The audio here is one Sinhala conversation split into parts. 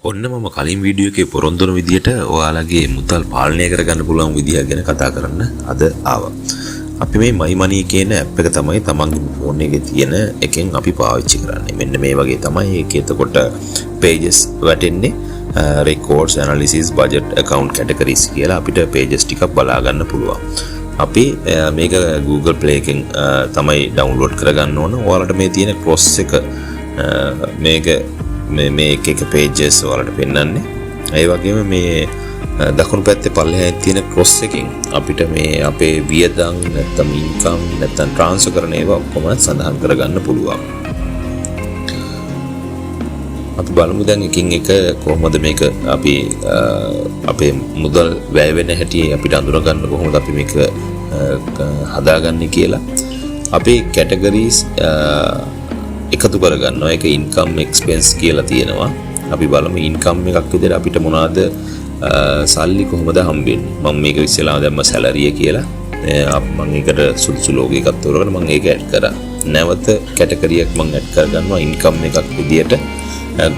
ඔන්න මම කලින් වීඩියෝ එකේ පොරොන්දු වෙන විදියට ඔයාලගේ මුදල් පාලනය කරගන්න පුළුවන් විදිය ගැන කතා කරන්න අද ආවා. අපි මේ My Money කියන ඇප් එක තමයි තමන්ගේ ෆෝන් එකේ තියෙන එකෙන් අපි පාවිච්චි කරන්නේ. මෙන්න මේ වගේ තමයි ඒක. එතකොට pages වැටෙන්නේ records, analysis, budget, account categories කියලා අපිට pages ටිකක් බලා ගන්න පුළුවන්. අපි මේක Google Play එකෙන් තමයි download කරගන්න ඕන. ඔයාලට මේ තියෙන cross එක මේක මේ එක pages වලට පෙන්නන්නේ. ඒ වගේම මේ දකුණු පැත්තේ පල්ලෙහාන් තියෙන cross එකකින් අපිට මේ අපේ වියදම් නැත්නම් income නැත්නම් transfer කරන ඒවා ඔක්කොම සඳහන් කරගන්න පුළුවන්. අපි බලමු දැන් එකින් එක කොහොමද මේක අපි අපේ මුදල් වැය වෙන හැටි අපිට අඳුර ගන්න කොහොමද අපි මේක හදාගන්නේ කියලා. අපේ categories එකතු කරගන්නවා. ඒක income expense කියලා තියෙනවා. අපි බලමු income එකක් විදිහට අපිට මොනවාද සල්ලි කොහොමද හම්බෙන්නේ. මම මේක ඉස්සෙල්ලාම දැම්ම salary කියලා. මම ඒකට සුදුසු logo එකක් තෝරගෙන මම ඒක add කරා. නැවත category එකක් මම add කරගන්නවා income එකක් විදිහට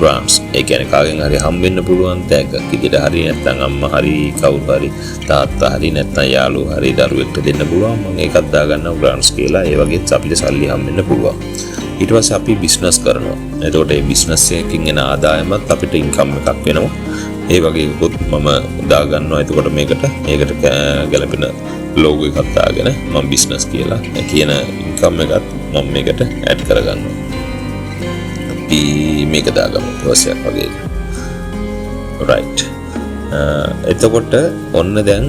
grants. ඒ කියන්නේ කාගෙන් හරි හම්බෙන්න පුළුවන් තෑග්ගක් විදිහට හරි නැත්නම් අම්මා හරි කවුරු හරි තාත්තා හරි නැත්නම් යාළුවෝ හරි දරුවෙක්ට දෙන්න පුළුවන්. මම ඒකත් දාගන්නවා grants කියලා. ඒ වගේත් අපිට සල්ලි හම්බෙන්න පුළුවන්. ඊට පස්සේ අපි බිස්නස් කරනවා. එතකොට මේ බිස්නස් එකකින් එන ආදායමත් අපිට ඉන්කම් එකක් වෙනවා. ඒ වගේ උත් මම දා ගන්නවා. එතකොට මේකට ගැලපෙන ලෝගෝ එකක් දාගෙන මම බිස්නස් කියලා කියන ඉන්කම් එකත් මම මේකට ඇඩ් කරගන්නවා. අපි මේක දාගමු ඊපස්සේ වගේ. right. එතකොට ඔන්න දැන්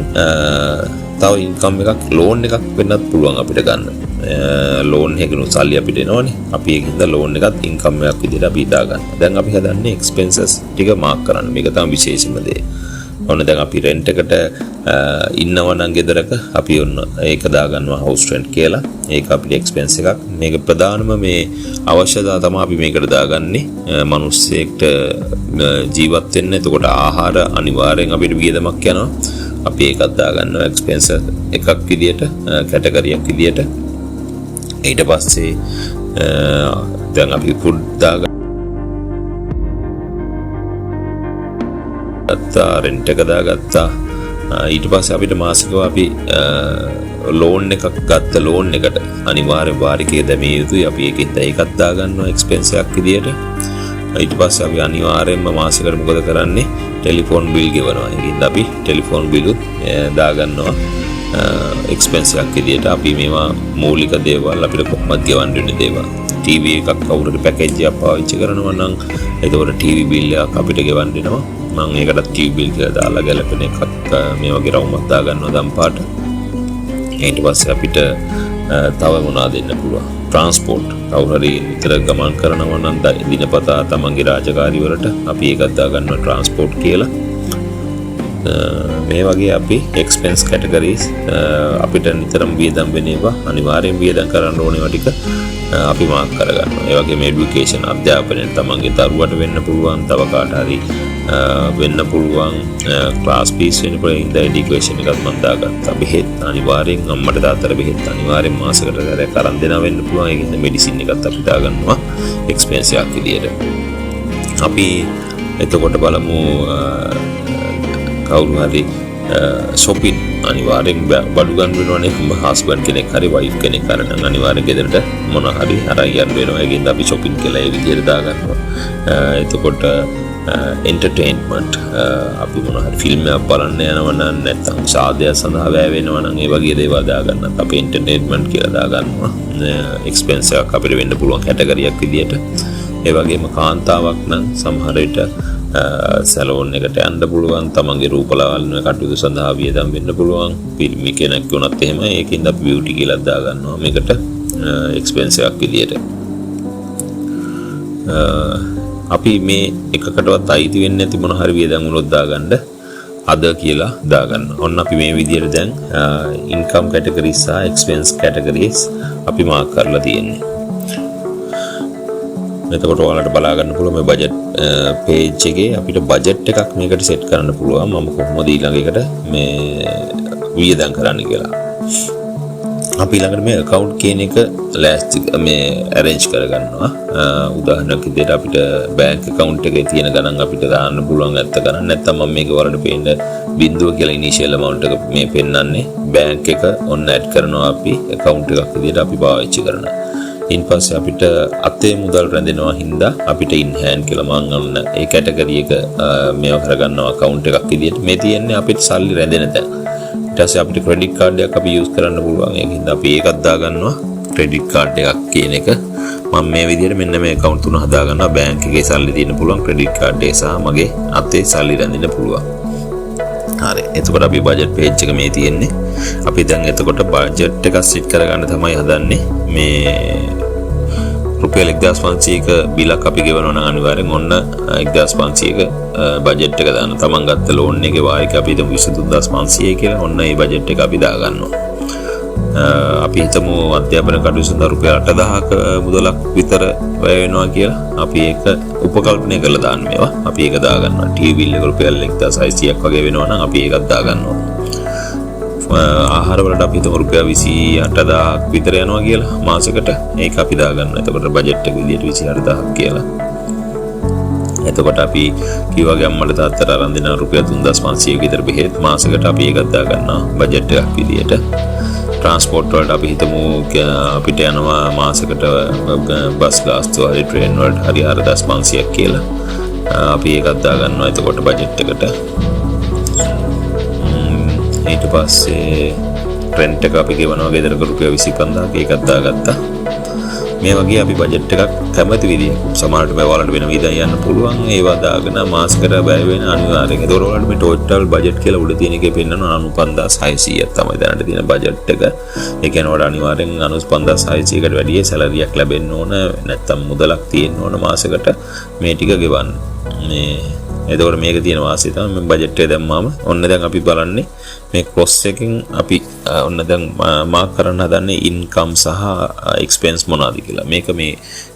තව ඉන්කම් එකක් ලෝන් එකක් වෙන්නත් පුළුවන් අපිට ගන්න. ලෝන් එකකින් සල්ලි අපිට එනවනේ. අපි ඒකින්ද ලෝන් එකත් ඉන්කම් එකක් විදිහට අපි දා ගන්න. දැන් අපි හදන්නේ එක්ස්පෙන්සස් ටික මාක් කරන්න. මේක තමයි විශේෂම දේ. ඔන්න දැන් අපි රෙන්ට් එකට ඉන්නවා නම් ගෙදරක අපි ඔන්න ඒක දා ගන්නවා house rent කියලා. ඒක අපිට එක්ස්පෙන්ස් එකක්. මේක ප්‍රධානම මේ අවශ්‍යතාව තමයි අපි මේකට දාගන්නේ. මිනිස්සෙක්ට ජීවත් වෙන්න. එතකොට ආහාර අනිවාර්යෙන් අපිට වියදමක් යනවා. අපි ඒකත් දා ගන්නවා එක්ස්පෙන්ස් එකක් විදිහට, කැටගරි එකක් විදිහට. ඊට පස්සේ දැන් අපි ෆුඩ් දාගත්තා, රෙන්ට් එක දාගත්තා. ඊට පස්සේ අපිට මාසිකව අපි ලෝන් එකක් ගත්ත ලෝන් එකට අනිවාර්ය වාරිකය දැමිය යුතුයි. අපි ඒකත් දාගන්නවා එක්ස්පෙන්ස් එකක් විදිහට. ඊට පස්සේ අපි අනිවාර්යයෙන්ම මාසෙකට මොකද කරන්නේ? ටෙලිෆෝන් බිල් ගෙවනවා. ඒකින්ද අපි ටෙලිෆෝන් බිලුත් දාගන්නවා එක්ස්පෙන්ස් එකක් විදිහට. අපි මේවා මූලික දේවල් අපිට කොහොමද ගෙවන්න වෙන දේවල්. TV එකක් කවුරුහරි පැකේජ් එකක් පාවිච්චි කරනවා නම් එතකොට TV බිල් එකක් අපිට ගෙවන්න වෙනවා. මම ඒකට TV බිල් කියලා දාලා ගැලපෙන එකක් මේ වගේ රවුමක් දාගන්නවා දම් පාට. ඊට පස්සේ අපිට තව මොනවද දෙන්න පුළුවන්? ට්‍රාන්ස්පෝර්ට්. කවුරු හරි විතර ගමන් කරනවා නම් දිනපතා තමන්ගේ රාජකාරී වලට අපි ඒකත් දාගන්නවා ට්‍රාන්ස්පෝර්ට් කියලා. මේ වගේ අපි එක්ස්පෙන්ස් කැටගරීස් අපිට නිතරම වියදම් වෙන ඒවා අනිවාර්යෙන් වියදම් කරන්න ඕනේ ඒවා ටික අපි මාක් කරගන්නවා. ඒ වගේම এডুকেෂන් අධ්‍යාපනය තමන්ගේ දරුවට වෙන්න පුළුවන්, තව කාට හරි වෙන්න පුළුවන්, ක්ලාස් ෆීස් වෙන්න පුළුවන්. ඉඳ এডুকেෂන් එකත් මම දාගත්තා. බෙහෙත් අනිවාර්යෙන් අම්මට තාත්තට බෙහෙත් අනිවාර්යෙන් මාසෙකට සැරයක් අරන් දෙනවා වෙන්න පුළුවන්. ඒකින්ද මෙඩිසින් එකත් අපි දාගන්නවා එක්ස්පෙන්ස් එකක් විදියට. අපි එතකොට බලමු කවුරු හරි shopping අනිවාර්යෙන් බඩු ගන්න වෙනවනේ. හස්බන්ඩ් කෙනෙක් හරි වයිෆ් කෙනෙක් හරි නම් අනිවාර්යෙන් ගෙදරට මොන හරි අරන් යන්න වෙනවා. ඒකින්ද අපි shopping කියලා ඒ විදියට දාගන්නවා. එතකොට entertainment අපි මොන හරි ෆිල්ම් එකක් බලන්න යනවා නම් නැත්නම් සාදය සඳහා වැය වෙනවා නම් ඒ වගේ දේවල් දාගන්නත් අපි entertainment කියලා දාගන්නවා. එක්ස්පෙන්ස් එකක් අපිට වෙන්න පුළුවන් කැටගරි එකක් විදියට. ඒ වගේම කාන්තාවක් නම් සමහර විට සැලෝන් එකට යන්න පුළුවන්. තමන්ගේ රූපලාවන්‍ය කටයුතු සඳහා වියදම් වෙන්න පුළුවන්. ෆිල්ම් කෙනෙක් වුණත් එහෙම. ඒකින්ද අපි බියුටි කියලා දාගන්නවා මේකට එක්ස්පෙන්ස් එකක් විදියට. අපි මේ එකකටවත් අයිති වෙන්නේ නැති මොන හරි වියදම් වලත් දාගන්න අද කියලා දාගන්න. ඔන්න අපි මේ විදියට දැන් ඉන්කම් කැටගරිස් සහ එක්ස්පෙන්ස් කැටගරිස් අපි මාක් කරලා තියෙන්නේ. එතකොට ඔයාලට බලා ගන්න පුළුවන් මේ බජට් page එකේ අපිට බජට් එකක් මේකට සෙට් කරන්න පුළුවන්. මම කොහොමද ඊළඟ එකට මේ වියදම් කරන්න කියලා. අපි ළඟට මේ account කියන එක ලෑස්ති මේ arrange කරගන්නවා. උදාහරණයක් විදිහට අපිට bank account එකේ තියෙන ගණන් අපිට දාන්න පුළුවන් ඇත්ත ගණන්. නැත්නම් මම මේක වලට පේන්න බිංදුව කියලා initial amount එක මේ පෙන්නන්නේ. bank එක ඔන්න add කරනවා අපි account එකක් විදිහට අපි පාවිච්චි කරනවා. ඉන් පස්සේ අපිට අතේ මුදල් රැඳෙනවා හින්දා අපිට in hand කියලා මම අන්න ඒ කැටගරි එක මේව කරගන්නවා account එකක් විදිහට. මේ තියෙන්නේ අපිට සල්ලි රැඳෙන තැන. ඊට පස්සේ අපිට credit card එකක් අපි use කරන්න පුළුවන්. ඒකින්ද අපි ඒකත් දාගන්නවා credit card එකක් කියන එක. මම මේ විදිහට මෙන්න මේ account තුන හදා ගන්නවා. bank එකේ සල්ලි තියෙන්න පුළුවන්, credit card එක සහ මගේ අතේ සල්ලි රැඳෙන්න පුළුවන්. හරි. එතකොට අපි budget page එක මේ තියෙන්නේ. අපි දැන් එතකොට budget එක set කරගන්න තමයි හදන්නේ. මේ රුපියල් 1500ක බිලක් අපි ගෙවනවා නම් අනිවාර්යෙන් ඔන්න 1500ක බජට් එක දාන්න. තමන් ගත්ත ලෝන් එකේ වාරික අපි හිතමු 23500 කියලා. ඔන්න ඒ බජට් එක අපි දා ගන්නවා. අපි හිතමු අධ්‍යාපන කටයුතු සඳහා රුපියල් 8000ක මුදලක් විතර වැය වෙනවා කියලා. අපි ඒක උපකල්පනය කරලා දාන්න මේවා. අපි ඒක දා ගන්නවා. ටීවී බිල් එක රුපියල් 1600ක් වගේ වෙනවා නම් අපි ඒකත් දා ගන්නවා. ආහාර වලට අපි හිතමු රුපියල් 28000ක් විතර යනවා කියලා මාසෙකට. ඒක අපි දා ගන්නවා. එතකොට බජට් එක විදියට 28000ක් කියලා. එතකොට අපි කිව්වාගේ අම්මට තාත්තට අරන් දෙන රුපියල් 3500 විතර බෙහෙත් මාසෙකට අපි ඒකත් දා ගන්නවා බජට් එකක් විදියට. ට්‍රාන්ස්පෝර්ට් වලට අපි හිතමු අපිට යනවා මාසෙකට බස් ගාස්තුව හරි ට්‍රේන් වලට හරි 4500ක් කියලා. අපි ඒකත් දා ගන්නවා එතකොට බජට් එකට. ඊට පස්සේ රෙන්ට් එක අපි ගෙවනවා ගෙදරක රුපියල් 25000ක ඒකත් දාගත්තා. මේ වගේ අපි බජට් එකක් කැමති විදියට සමහරට බය වලට වෙන විදිහට යන්න පුළුවන්. ඒවා දාගෙන මාසෙකට බය වෙන අනිවාර්යෙන්. ඒතකොට වලට මේ ටෝටල් බජට් කියලා උඩ තියෙන එකේ පෙන්නනවා 95600ක් තමයි දැනට තියෙන බජට් එක. ඒ කියන්නේ වල අනිවාර්යෙන් 95600කට වැඩිය සැලරියක් ලැබෙන්න ඕන. නැත්තම් මුදලක් තියෙන්න ඕන මාසෙකට මේ ටික ගෙවන්න. මේ එතකොට මේක තියෙන වාසිය තමයි මේ බජට් එක දැම්මාම ඔන්න දැන් අපි බලන්නේ මේ ක්‍රොස් එකකින් අපි ඔන්න දැන් මාක් කරන්න හදන්නේ ඉන්කම් සහ එක්ස්පෙන්ස් මොනවාද කියලා. මේක මේ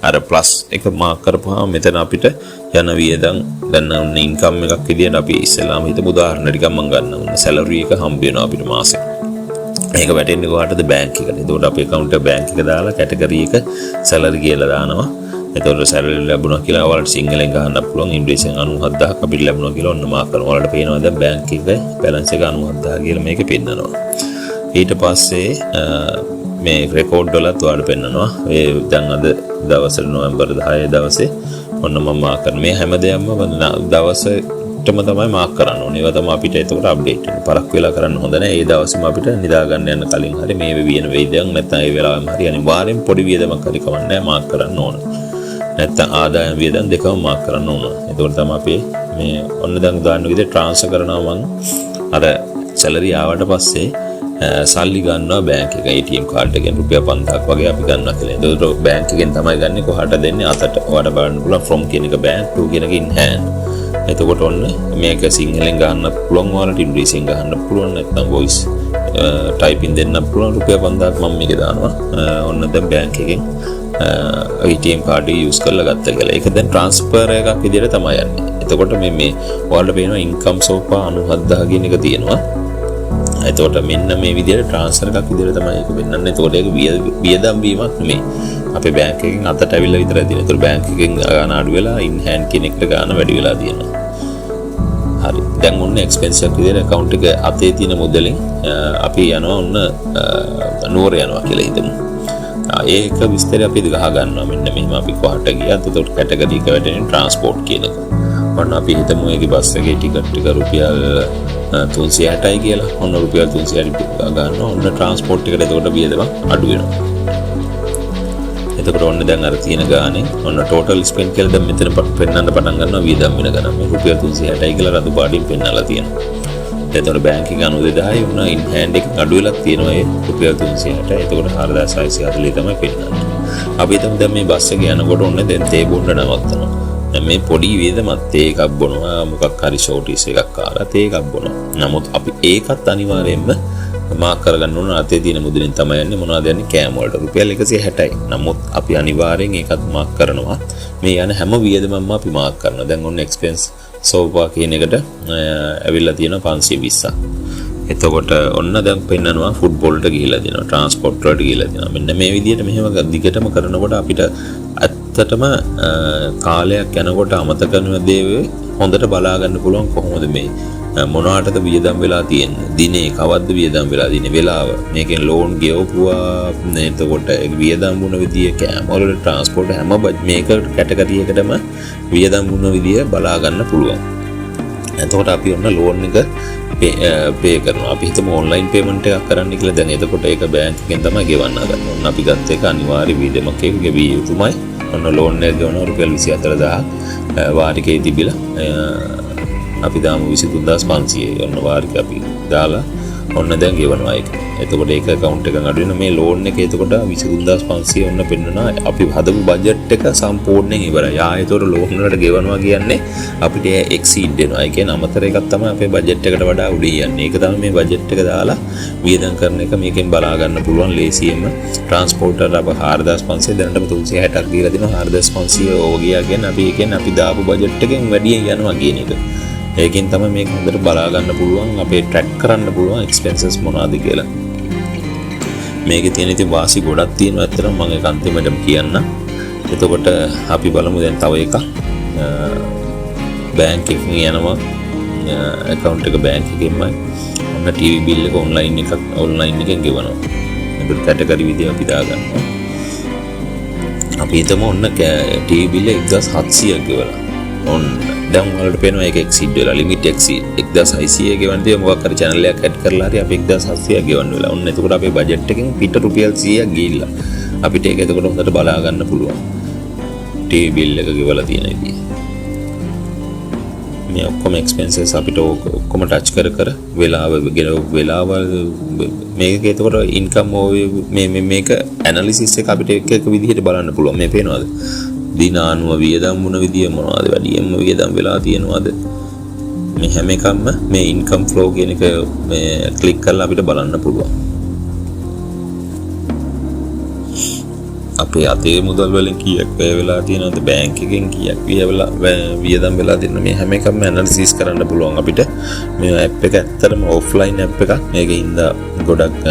අර ප්ලස් එක මාක් කරපුවාම මෙතන අපිට යන වියදම් දැන් ඔන්න ඉන්කම් එකක් විදියට අපි ඉස්සෙල්ලාම හිතමු උදාහරණ ටිකක් මම ගන්නම්. ඔන්න සැලරි එක හම්බ වෙනවා අපිට මාසෙක. මේක වැටෙන්නේ කොහටද? බැංක් එකට. එතකොට අපේ account එක බැංක් එක දාලා කැටගරි එක සැලරි කියලා දානවා. එතකොට සැලරි ලැබුණා කියලා ඔයාලට සිංහලෙන් ගහන්න පුළුවන්. ඉංග්‍රීසියෙන් 97000ක් අපිට ලැබුණා කියලා ඔන්න මාක් කරනවා. ඔයාලට පේනවා දැන් බැංක් එකේ බැලන්ස් එක 97000 කියලා මේකේ පෙන්නනවා. ඊට පස්සේ මේ රෙකෝඩ් වලත් ඔයාලට පෙන්නනවා. ඒ දැන් අද දවසේ නොවැම්බර් 10 දවසේ ඔන්න මම මාක් කරන මේ හැමදේම දවසටම තමයි මාක් කරන්න ඕනේ. ඒවා තමයි අපිට එතකොට අප්ඩේට් වෙන්නේ. පරක් වෙලා කරන්න හොඳ නැහැ. ඒ දවසේම අපිට නිදා ගන්න යන කලින් හරි මේ වෙන වේදයක් නැත්නම් ඒ වෙලාවෙම හරි අනිවාර්යෙන් පොඩි වියදමක් හරි කවන්නේ මාක් කරන්න ඕන. නැත්නම් ආදායම් වියදම් දෙකම මාක් කරන්න ඕන. එතකොට තමයි අපි මේ ඔන්න දැන් උදාහරණ විදිහට ට්‍රාන්ස්ෆර් කරනවා මම අර සැලරි ආවට පස්සේ සල්ලි ගන්නවා බැංක් එක ATM කාඩ් එකෙන් රුපියල් 5000ක් වගේ අපි ගන්නවා කියලා. එතකොට බැංක් එකෙන් තමයි ගන්නෙ කොහාට දෙන්නේ අතට. ඔයාලට බලන්න පුළුවන් from කියන එක bank to කියන එක in hand. එතකොට ඔන්න මේක සිංහලෙන් ගහන්න පුළුවන් ඔයාලට ඉංග්‍රීසියෙන් ගහන්න පුළුවන් නැත්නම් voice typing දෙන්න පුළුවන් රුපියල් 5000ක් මම මේකේ දානවා. ඔන්න දැන් බැංක් එකෙන් ATM කාඩ් එක යූස් කරලා ගත්තා කියලා. ඒක දැන් ට්‍රාන්ස්ෆර් එකක් විදිහට තමයි යන්නේ. එතකොට මේ ඔයාලට පේනවා ඉන්කම් සෝපා 97000 කියන එක තියෙනවා. එතකොට මෙන්න මේ විදිහට ට්‍රාන්ස්ෆර් එකක් විදිහට තමයි ඒක වෙන්නන්නේ. එතකොට ඒක වියදම් වීමක් නෙමෙයි. අපේ බැංක් එකෙන් අතට ඇවිල්ලා විතරයි තියෙන්නේ. එතකොට බැංක් එකෙන් ගාන අඩු වෙලා in hand කියන එකට ගාන වැඩි වෙලා තියෙනවා. හරි. දැන් ඔන්න එක්ස්පෙන්ස් එකක් විදිහට account එක අතේ තියෙන මුදලින් අපි යනවා ඔන්න නුවර යනවා කියලා හිතමු. ඒක විස්තරය අපි ගහ ගන්නවා. මෙන්න මෙහෙම අපි කොහට ගියත් එතකොට කැටගරි එක වැටෙන්නේ ට්‍රාන්ස්පෝර්ට් කියන එක. ඔන්න අපි හිතමු ඒකේ බස් එකේ ටිකට් එක රුපියල් 360යි කියලා. ඔන්න රුපියල් 360 ගන්නවා. ඔන්න ට්‍රාන්ස්පෝර්ට් එකට එතකොට වියදම අඩු වෙනවා. එතකොට ඔන්න දැන් අර තියෙන ගානේ ඔන්න ටෝටල් ස්පෙන්ඩ් කියලා දැන් මෙතන පෙන්නන්න පටන් ගන්නවා වියදම් වෙන ගණන්. මේ රුපියල් 360යි කියලා රතු පාටින් පෙන්නලා තියෙනවා. එතකොට බැංක් එක 92000යි වුණා in hand එක අඩු වෙලක් තියෙනවා ඒ රුපියල් 360යි. එතකොට 4640 තමයි පෙන්නන්නේ. අපි හිතමු දැන් මේ බස් එක යනකොට ඔන්න දැන් තේ බොන්න නවත්තනවා. දැන් මේ පොඩි වියදමත් තේ එකක් බොනවා මොකක් හරි ෂෝටිස් එකක් කාලා තේ එකක් බොනවා. නමුත් අපි ඒකත් අනිවාර්යයෙන්ම මාක් කරගන්න ඕන. අතේ තියෙන මුදලින් තමයි යන්නේ මොනවද යන්නේ කෑම වලට රුපියල් 160යි. නමුත් අපි අනිවාර්යෙන් ඒකත් මාක් කරනවා. මේ යන හැම වියදමක්ම අපි මාක් කරනවා. දැන් ඔන්න එක්ස්පෙන්ස් සෝපා කියන එකට ඇවිල්ලා තියෙනවා 520ක්. එතකොට ඔන්න දැන් පෙන්නනවා ෆුට්බෝල්ට ගිහිලා දෙනවා ට්‍රාන්ස්පෝර්ට් වලට ගිහිලා දෙනවා මෙන්න මේ විදිහට මෙහෙම දිගටම කරනකොට අපිට ඇත්තටම කාලයක් යනකොට අමතක කරන දේ හොඳට බලා ගන්න පුළුවන් කොහොමද මේ මොනවාටද වියදම් වෙලා තියෙන්නේ දිනේ කවද්ද වියදම් වෙලා තියෙන්නේ වෙලාව මේකෙන් ලෝන් ගෙවපුවා එතකොට වියදම් වුණ විදිය කෑම වල ට්‍රාන්ස්පෝර්ට් හැම මේක කැටගරි එකටම වියදම් වුණ විදිය බලා ගන්න පුළුවන් එතකොට අපි ඔන්න ලෝන් එක පේ කරනවා අපි හිතමු ඔන්ලයින් පේමන්ට් එකක් කරන්න කියලා දැන් එතකොට ඒක බැංක් එකෙන් තමයි ගෙවන්න ගන්න ඕන අපි ගත්ත එක අනිවාර්ය වියදමක් එක ගෙවිය යුතුමයි ඔන්න ලෝන් එක ගෙවනවා රුපියල් 24000 වාරිකේ තිබිලා අපි දාමු 23500 ඔන්න වාරික අපි දාලා ඔන්න දැන් ගෙවනවා ඒක. එතකොට ඒක account එකෙන් අඩු වෙන මේ loan එක එතකොට 23500 ඔන්න පෙන්නනවා අපි හදපු budget එක සම්පූර්ණයෙන් ඉවරයි. එතකොට loan වලට ගෙවනවා කියන්නේ අපිට exceed වෙනවා. ඒ කියන්නේ අමතර එකක් තමයි අපේ budget එකට වඩා උඩින් යන්නේ. ඒක තමයි මේ budget එක දාලා වියදම් කරන එක මේකෙන් බලා ගන්න පුළුවන් ලේසියෙන්ම. transporter අප 4500 දැනටම 360ක් දීලා දෙනවා 4500 ඕව ගියා කියන්නේ අපි ඒ කියන්නේ අපි දාපු budget එකෙන් වැඩියෙන් යනවා කියන එක. ඒකෙන් තමයි මේක හොඳට බලා ගන්න පුළුවන් අපේ ට්‍රැක් කරන්න පුළුවන් එක්ස්පෙන්සස් මොනවාද කියලා. මේකේ තියෙන ඉතින් වාසි ගොඩක් තියෙනවා ඇත්තටම මම ඒක අන්තිමටම කියන්න. එතකොට අපි බලමු දැන් තව එකක්. බැංක් එකකින් යනවා account එක බැංක් එකෙන්මයි. ඔන්න TV bill එක online එකෙන් ගෙවනවා. ඒක කැටගරි විදිහ අපි දාගන්නවා. අපි හිතමු ඔන්න TV bill 1700ක් ගෙවලා. ඔන්න දැන් වලට පේනවා ඒක exceed වෙලා limit exceed 1600 ගෙවන්න තියෙන මොකක් හරි channel එකක් add කරලා හරි අපි 1700ක් ගෙවන්න වෙලා. ඔන්න එතකොට අපේ budget එකෙන් පිට රුපියල් 100ක් ගිහිල්ලා. අපිට ඒක එතකොට හොඳට බලා ගන්න පුළුවන්. TV bill එක ගෙවලා තියෙන ඉතින්. මේ ඔක්කොම expenses අපිට ඔක්කොම touch කර වෙලාව මේක එතකොට income මේක analysis එක අපිට එක විදිහට බලන්න පුළුවන්. මේ පේනවද? දින අනුව වියදම් වුණ විදිය මොනවද වැඩියෙන්ම වියදම් වෙලා තියෙනවද මේ හැම එකක්ම මේ ඉන්කම් ෆ්ලෝ කියන එක මේ ක්ලික් කරලා අපිට බලන්න පුළුවන් අපේ අතේ මුදල් වලින් කීයක් වැය වෙලා තියෙනවද බැංක් එකෙන් කීයක් වියදම් වෙලා තියෙනවද මේ හැම එකක්ම ඇනලිසිස් කරන්න පුළුවන් අපිට මේ ඇප් එක ඇත්තටම ඔෆ්ලයින් ඇප් එකක් මේකෙන්ද ගොඩක්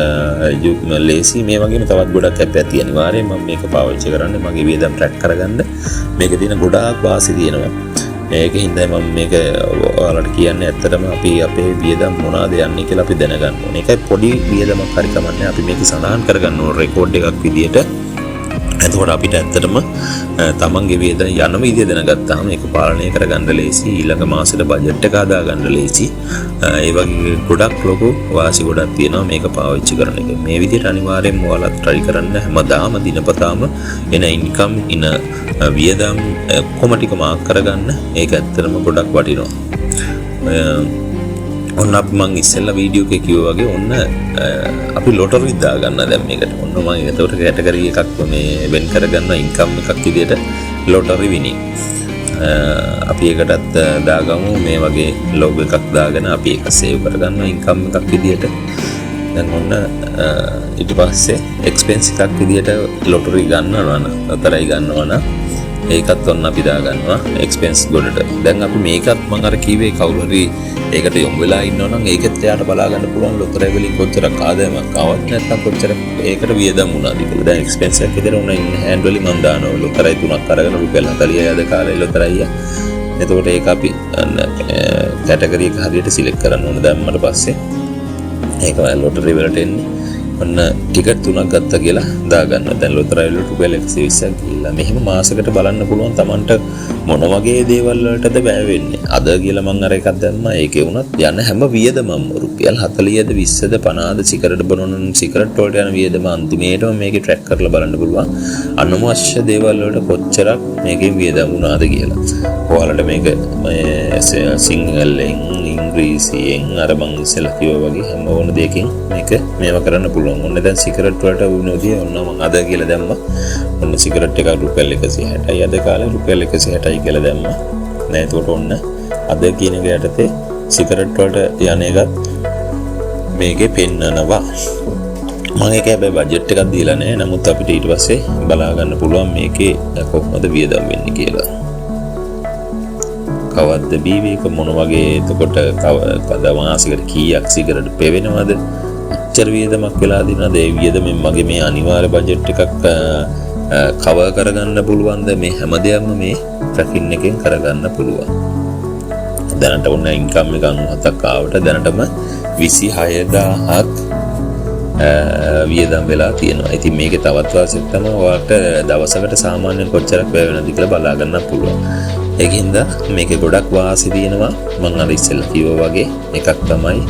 ලේසි මේ වගේම තවත් ගොඩක් ඇප් ඇති අනිවාර්යයෙන් මම මේක පාවිච්චි කරන්නේ මගේ වියදම් ට්‍රැක් කරගන්න මේකේ තියෙන ගොඩාක් වාසි තියෙනවා ඒකින්ද මම මේක ඔයාලට කියන්නේ ඇත්තටම අපි අපේ වියදම් මොනවාද යන්නේ කියලා අපි දැනගන්න ඕනේ ඒකයි පොඩි වියදමක් හරි කමන්නේ අපි මේක සඳහන් කරගන්න ඕන රෙකෝඩ් එකක් විදියට එතකොට අපිට ඇත්තටම තමන්ගේ වියදම් යන විදිය දැනගත්තාම ඒක පාලනය කරගන්න ලේසි ඊළඟ මාසෙට බජට් එක හදා ගන්න ලේසි ඒ වගේ ගොඩක් ලොකු වාසි ගොඩක් තියෙනවා මේක පාවිච්චි කරන එක මේ විදියට අනිවාර්යෙන්ම ඔයාලත් try කරන්න හැමදාම දිනපතාම එන ඉන්කම් ඉන වියදම් කොහොම ටික මාක් කරගන්න ඒක ඇත්තටම ගොඩක් වටිනවා ඔන්න අපි මං ඉස්සෙල්ලා වීඩියෝ එකේ කිව්වා වගේ ඔන්න අපි ලොටරි දා ගන්න දැන් මේකට ඔන්න මම ඒකට කැටගරි එකක් මේ වෙන් කරගන්න ඉන්කම් එකක් විදියට ලොටරි විනිං අපි ඒකටත් දාගමු මේ වගේ ලොගෝ එකක් දාගෙන අපි ඒක සේව් කරගන්න ඉන්කම් එකක් විදියට දැන් ඔන්න ඊට පස්සේ එක්ස්පෙන්ස් එකක් විදියට ලොටරි ගන්නවා නම් අතරයි ගන්නවා නම් ඒකත් ඔන්න අපි දා ගන්නවා එක්ස්පෙන්ස් ගොඩට දැන් අපි මේකත් මම අර කීවේ කවුරු හරි ඒකට යොමු වෙලා ඉන්නවා නම් ඒකත් එයාට බලා ගන්න පුළුවන් ලොතරැයි වලින් කොච්චරක් ආදායමක් ආවත් නැත්නම් කොච්චර ඒකට වියදම් වුණාද කියලා. දැන් එක්ස්පෙන්ස් එකක් විතර උන ඉන්න හෑන්ඩ් වලින් මම දානවා ලොතරැයි 3ක් අරගෙන රුපියල් 40යි අද කාලේ ලොතරැයි. එතකොට ඒක අපි කැටගරි එක හරියට සිලෙක්ට් කරන්න ඕන දැම්මට පස්සේ ඒක ලොතරැයි වලට එන්නේ. ඔන්න ටිකට් 3ක් ගත්තා කියලා දාගන්න. දැන් ලොතරැයි වල රුපියල් 120ක් ගිහිල්ලා. මෙහෙම මාසෙකට බලන්න පුළුවන් Tamanට මොන වගේ දේවල් වලටද වැය වෙන්නේ. අද කියලා මම අර එකක් දැම්මා. ඒකේ වුණත් යන හැම වියදමම රුපියල් 40ද 20ද 50ද සිගරට් බොනොනම් සිගරට් වලට යන වියදම අන්තිමේටම මේකේ ට්‍රැක් කරලා බලන්න පුළුවන්. අනවශ්‍ය දේවල් වලට කොච්චරක් මේකේ වියදම් වුණාද කියලා. ඔයාලට මේක සිංහලෙන් ඉංග්‍රීසියෙන් අර මං ඉස්සෙල්ලා කිව්වා වගේ හැම ඕන දෙයකින් මේක මේව කරන්න පුළුවන්. ඔන්න දැන් සිගරට් වලට වුණොදී ඔන්න මම අද කියලා දැම්මා. ඔන්න සිගරට් එක රුපියල් 160යි අද කාලේ රුපියල් 160යි කියලා දැම්මා. නෑ එතකොට ඔන්න අද කියන එක යටතේ සිගරට් වලට යන එකත් මේකේ පෙන්නනවා. මම ඒක හැබැයි බජට් එකක් දීලා නෑ. නමුත් අපිට ඊට පස්සේ බලා ගන්න පුළුවන් මේකේ කොහොමද වියදම් වෙන්නේ කියලා. කවද්ද බීවේක මොන වගේ එතකොට කවද මාසයකට කීයක් සිගරට් පෙවෙනවද එච්චර වියදමක් වෙලා දිනනද ඒ වියදමෙන් මගේ මේ අනිවාර්ය බජට් එකක් කවර් කරගන්න පුළුවන්ද මේ හැම දෙයක්ම මේ ට්‍රැකින් එකෙන් කරගන්න පුළුවන් දැනට ඔන්න ඉන්කම් එක 97ක් ආවට දැනටම 26000ක් වියදම් වෙලා තියෙනවා. ඉතින් මේකේ තවත් වාසියක් තමයි ඔයාලට දවසකට සාමාන්‍යයෙන් කොච්චරක් වැය වෙනවද කියලා බලා ගන්න පුළුවන්. ඒකින්ද මේකේ ගොඩක් වාසි තියෙනවා. මම අර ඉස්සෙල්ලා කිව්වා වගේ එකක් තමයි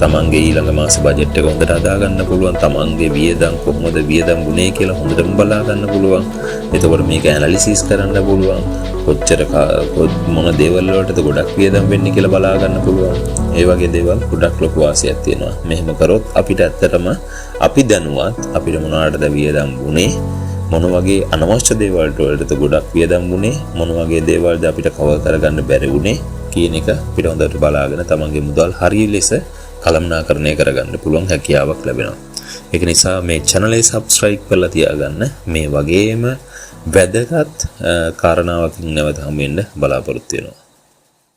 තමන්ගේ ඊළඟ මාස බජට් එක හොඳට හදා ගන්න පුළුවන්. තමන්ගේ වියදම් කොහොමද වියදම් ගුණේ කියලා හොඳටම බලා ගන්න පුළුවන්. එතකොට මේක ඇනලිසිස් කරන්න පුළුවන්. කොච්චර මොන දේවල් වලටද ගොඩක් වියදම් වෙන්නේ කියලා බලා ගන්න පුළුවන්. ඒ වගේ දේවල් ගොඩක් ලොකු වාසියක් තියෙනවා. මෙහෙම කරොත් අපිට ඇත්තටම අපි දැනුවත් අපිට මොනවාටද වියදම් වුනේ මොන වගේ අනවශ්‍ය දේවල් වලටද ගොඩක් වියදම් වුනේ මොන වගේ දේවල්ද අපිට කවර් කරගන්න බැරි වුනේ කියන එක අපිට හොඳට බලාගෙන තමන්ගේ මුදල් හරිය ලෙස කළමනාකරණය කරගන්න පුළුවන් හැකියාවක් ලැබෙනවා. ඒක නිසා මේ channel එක subscribe කරලා තියාගන්න. මේ වගේම වැදගත් කාරණාවකින් නැවත හමු වෙන්න බලාපොරොත්තු වෙනවා.